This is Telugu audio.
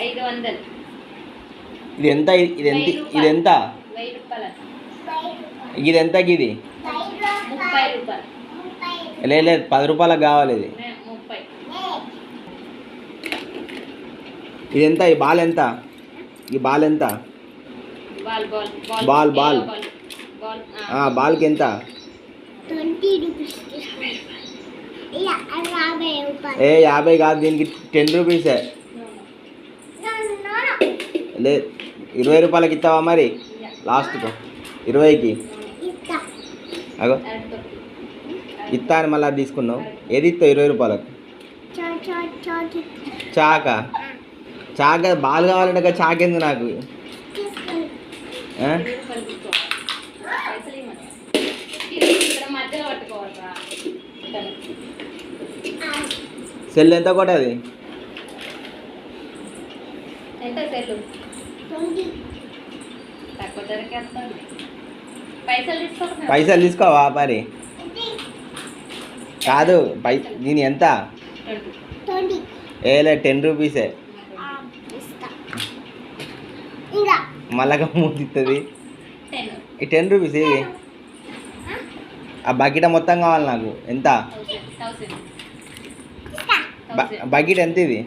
500. ఇది ఎంత? ఇది ఎంత? ఇది ఎంత? 1000 రూపాయలు. ఇది ఎంత? ఇది 30 రూపాయలు. లేదు 10 రూపాయలకు కావాలి ఇది. 30. ఇది ఎంత? ఈ బాల్ ఎంత? ఈ బాల్ ఎంత? బాల్ బాల్కి ఎంత? 20 రూపీస్. 50 కాదు, దీనికి 10 రూపీసే. లేదు 20 రూపాయలకి ఇస్తావా మరి? లాస్ట్కు 20కి అగో ఇస్తా అని మళ్ళీ తీసుకున్నావు. ఏది ఇస్తావు 20 రూపాయలకు? చాక బాల్ కావాలంటే చాకెందుకు నాకు? సెల్ ఎంత కొట్టది? పైసలు తీసుకోవా మరి? కాదు దీని ఎంత? ఏలే 10 రూపీసే. మళ్ళా మూతిస్తుంది ఈ 10 రూపీస్. ఇది ఆ బకెట్ మొత్తం కావాలి నాకు. ఎంత బకెట్? ఎంత ఇది?